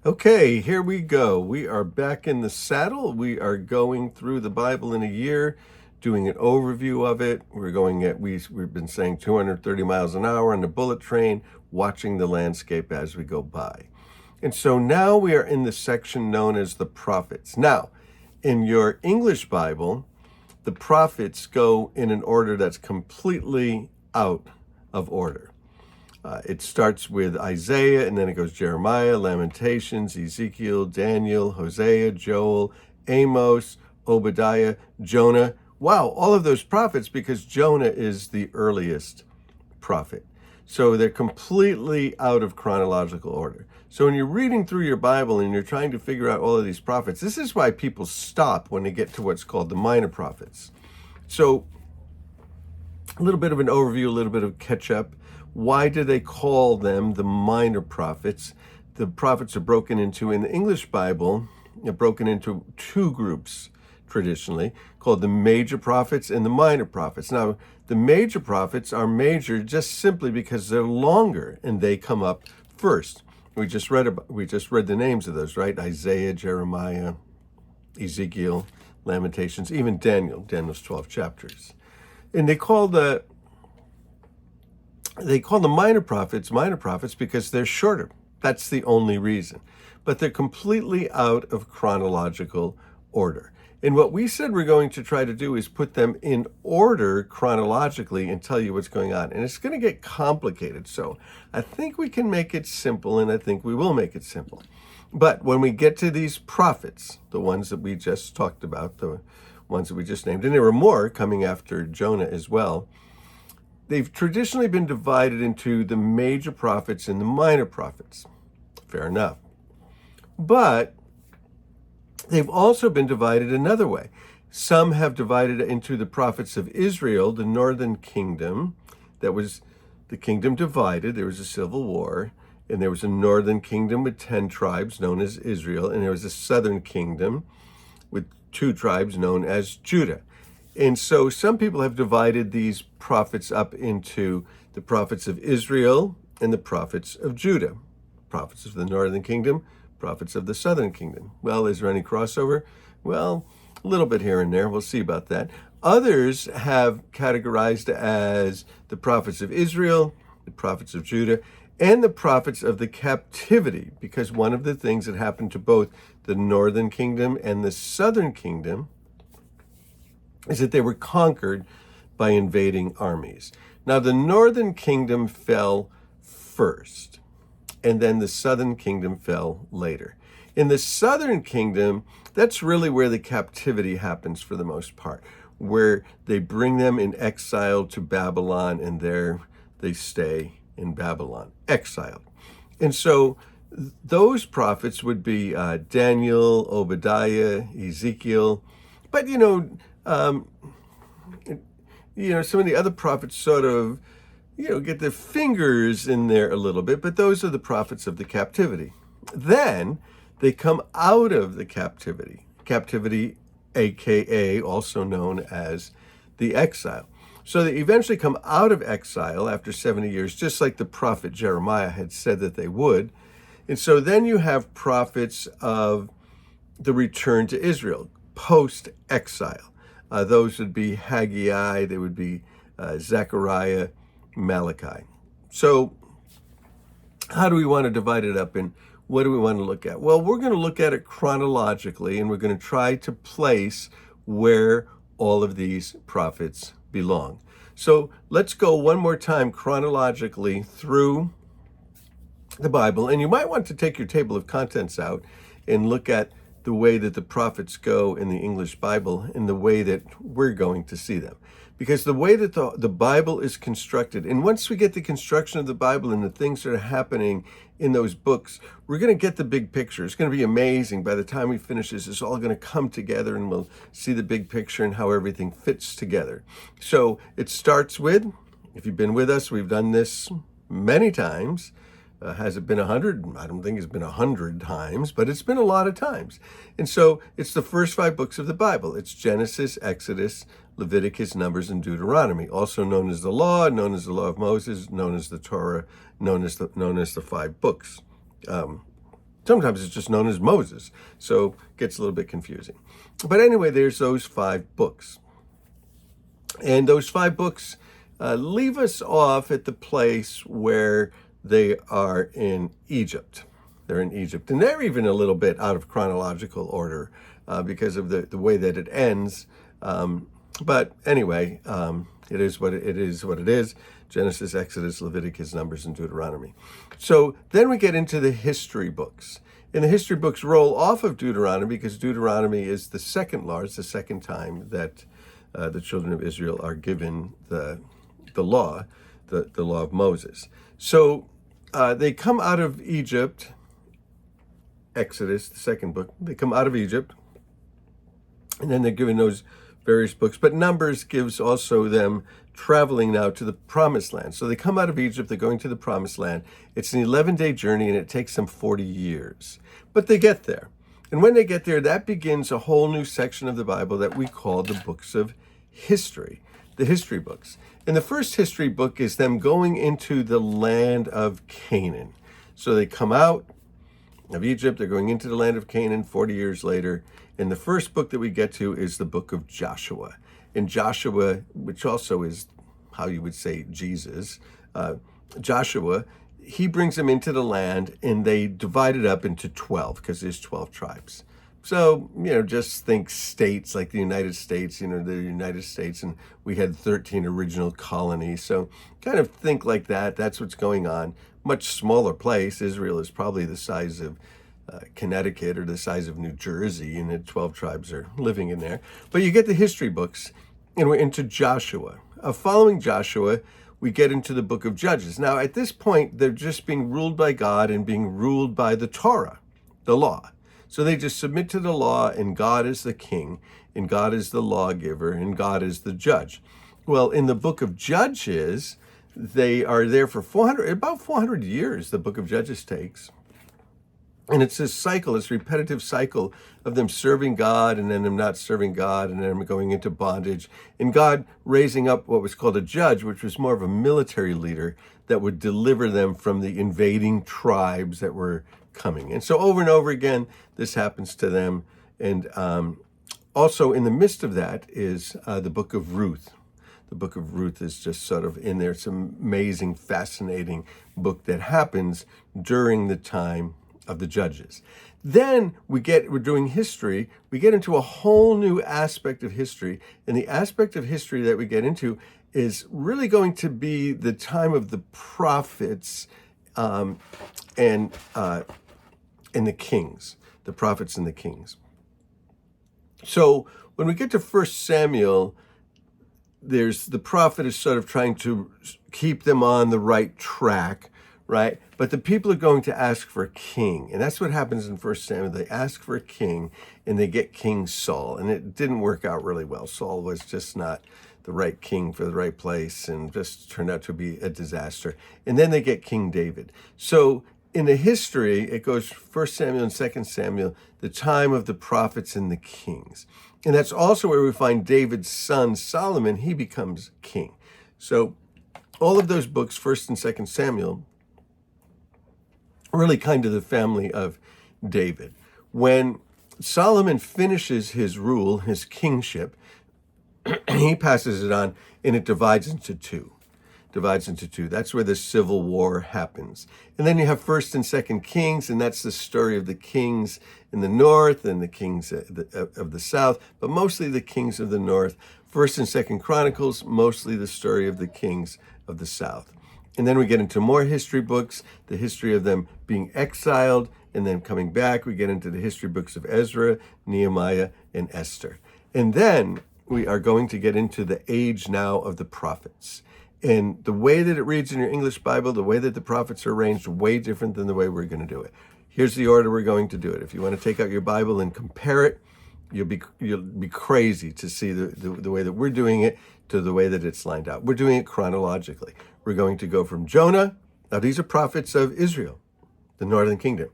Okay, here we go. We are back in the saddle. We are going through the Bible in a year, doing an overview of it. We've been saying 230 miles an hour on the bullet train, watching the landscape as we go by. And so now we are in the section known as the prophets. Now, in your English Bible, the prophets go in an order that's completely out of order. It starts with Isaiah, and then it goes Jeremiah, Lamentations, Ezekiel, Daniel, Hosea, Joel, Amos, Obadiah, Jonah. Wow, all of those prophets, because Jonah is the earliest prophet. So they're completely out of chronological order. So when you're reading through your Bible and you're trying to figure out all of these prophets, this is why people stop when they get to what's called the minor prophets. So a little bit of an overview, a little bit of catch up. Why do they call them the minor prophets? The prophets are broken into, in the English Bible, they're broken into two groups traditionally, called the major prophets and the minor prophets. Now, the major prophets are major just simply because they're longer and they come up first. We just read the names of those, right? Isaiah, Jeremiah, Ezekiel, Lamentations, even Daniel's 12 chapters. And they call the minor prophets because they're shorter. That's the only reason. But they're completely out of chronological order. And what we said we're going to try to do is put them in order chronologically and tell you what's going on. And it's going to get complicated. So I think we can make it simple, and I think we will make it simple. But when we get to these prophets, the ones that we just talked about, the ones that we just named, and there were more coming after Jonah as well, they've traditionally been divided into the major prophets and the minor prophets. Fair enough. But they've also been divided another way. Some have divided into the prophets of Israel, the northern kingdom. That was the kingdom divided. There was a civil war, and there was a northern kingdom with 10 tribes known as Israel, and there was a southern kingdom with 2 tribes known as Judah. And so some people have divided these prophets up into the prophets of Israel and the prophets of Judah. Prophets of the northern kingdom, prophets of the southern kingdom. Well, is there any crossover? Well, a little bit here and there. We'll see about that. Others have categorized as the prophets of Israel, the prophets of Judah, and the prophets of the captivity, because one of the things that happened to both the northern kingdom and the southern kingdom is that they were conquered by invading armies. Now, the northern kingdom fell first, and then the southern kingdom fell later. In the southern kingdom, that's really where the captivity happens for the most part, where they bring them in exile to Babylon, and there they stay in Babylon, exiled. And so those prophets would be Daniel, Obadiah, Ezekiel. But, some of the other prophets sort of, get their fingers in there a little bit, but those are the prophets of the captivity. Then they come out of the captivity, aka also known as the exile. So they eventually come out of exile after 70 years, just like the prophet Jeremiah had said that they would. And so then you have prophets of the return to Israel, post-exile. Those would be Haggai, they would be Zechariah, Malachi. So how do we want to divide it up, and what do we want to look at? Well, we're going to look at it chronologically, and we're going to try to place where all of these prophets belong. So let's go one more time chronologically through the Bible, and you might want to take your table of contents out and look at the way that the prophets go in the English Bible and the way that we're going to see them. Because the way that the Bible is constructed, and once we get the construction of the Bible and the things that are happening in those books, we're going to get the big picture. It's going to be amazing. By the time we finish this, it's all going to come together, and we'll see the big picture and how everything fits together. So it starts with, if you've been with us, we've done this many times. Has it been 100? I don't think it's been 100 times, but it's been a lot of times. And so it's the first 5 books of the Bible. It's Genesis, Exodus, Leviticus, Numbers, and Deuteronomy, also known as the law, known as the law of Moses, known as the Torah, known as the 5 books. Sometimes it's just known as Moses, so it gets a little bit confusing. But anyway, there's those 5 books. And those 5 books leave us off at the place where they are in Egypt. They're in Egypt. And they're even a little bit out of chronological order because of the way that it ends. But anyway, it is what it is. Genesis, Exodus, Leviticus, Numbers, and Deuteronomy. So then we get into the history books. And the history books roll off of Deuteronomy because Deuteronomy is the second time that the children of Israel are given the law of Moses. So they come out of Egypt, Exodus, the second book. They come out of Egypt, and then they're given those various books. But Numbers gives also them traveling now to the Promised Land. So they come out of Egypt, they're going to the Promised Land. It's an 11-day journey, and it takes them 40 years. But they get there. And when they get there, that begins a whole new section of the Bible that we call the books of history, the history books. And the first history book is them going into the land of Canaan. So they come out of Egypt, they're going into the land of Canaan 40 years later. And the first book that we get to is the book of Joshua. And Joshua, which also is how you would say Jesus, Joshua, he brings them into the land, and they divide it up into 12 because there's 12 tribes. So, just think states like the United States, the United States, and we had 13 original colonies. So kind of think like that. That's what's going on. Much smaller place. Israel is probably the size of Connecticut or the size of New Jersey, and the 12 tribes are living in there. But you get the history books, and we're into Joshua. Following Joshua, we get into the book of Judges. Now, at this point, they're just being ruled by God and being ruled by the Torah, the law. So they just submit to the law, and God is the king, and God is the lawgiver, and God is the judge. Well, in the book of Judges, they are there for about 400 years, the book of Judges takes. And it's this cycle, this repetitive cycle of them serving God and then them not serving God and then them going into bondage. And God raising up what was called a judge, which was more of a military leader that would deliver them from the invading tribes that were coming. And so over and over again, this happens to them. And also in the midst of that is the book of Ruth. The book of Ruth is just sort of in there. It's an amazing, fascinating book that happens during the time of the Judges. Then we're doing history. We get into a whole new aspect of history. And the aspect of history that we get into is really going to be the time of the prophets and the kings, the prophets and the kings. So when we get to 1 Samuel, the prophet is sort of trying to keep them on the right track, right? But the people are going to ask for a king. And that's what happens in 1 Samuel. They ask for a king, and they get King Saul. And it didn't work out really well. Saul was just not the right king for the right place and just turned out to be a disaster. And then they get King David. So in the history, it goes 1 Samuel and 2 Samuel, the time of the prophets and the kings. And that's also where we find David's son, Solomon. He becomes king. So all of those books, 1 and 2 Samuel, really kind of the family of David. When Solomon finishes his rule, his kingship, he passes it on, and it divides into two. That's where the civil war happens. And then you have 1 and 2 Kings, and that's the story of the kings in the north and the kings of the south, but mostly the kings of the north. 1 and 2 Chronicles, mostly the story of the kings of the south. And then we get into more history books, the history of them being exiled and then coming back. We get into the history books of Ezra, Nehemiah, and Esther. And then we are going to get into the age now of the prophets. And the way that it reads in your English Bible, the way that the prophets are arranged, way different than the way we're going to do it. Here's the order we're going to do it. If you want to take out your Bible and compare it, you'll be crazy to see the way that we're doing it to the way that it's lined out. We're doing it chronologically. We're going to go from Jonah. Now, these are prophets of Israel, the northern kingdom.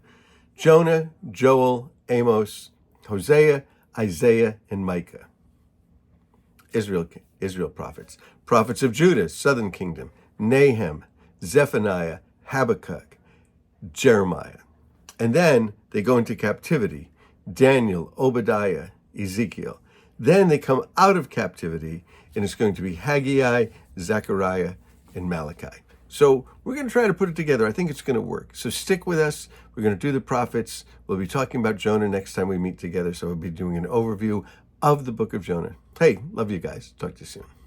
Jonah, Joel, Amos, Hosea, Isaiah, and Micah. Israel prophets. Prophets of Judah, southern kingdom. Nahum, Zephaniah, Habakkuk, Jeremiah. And then they go into captivity. Daniel, Obadiah, Ezekiel. Then they come out of captivity, and it's going to be Haggai, Zechariah, and Malachi. So we're going to try to put it together. I think it's going to work. So stick with us. We're going to do the prophets. We'll be talking about Jonah next time we meet together. So we'll be doing an overview of the book of Jonah. Hey, love you guys. Talk to you soon.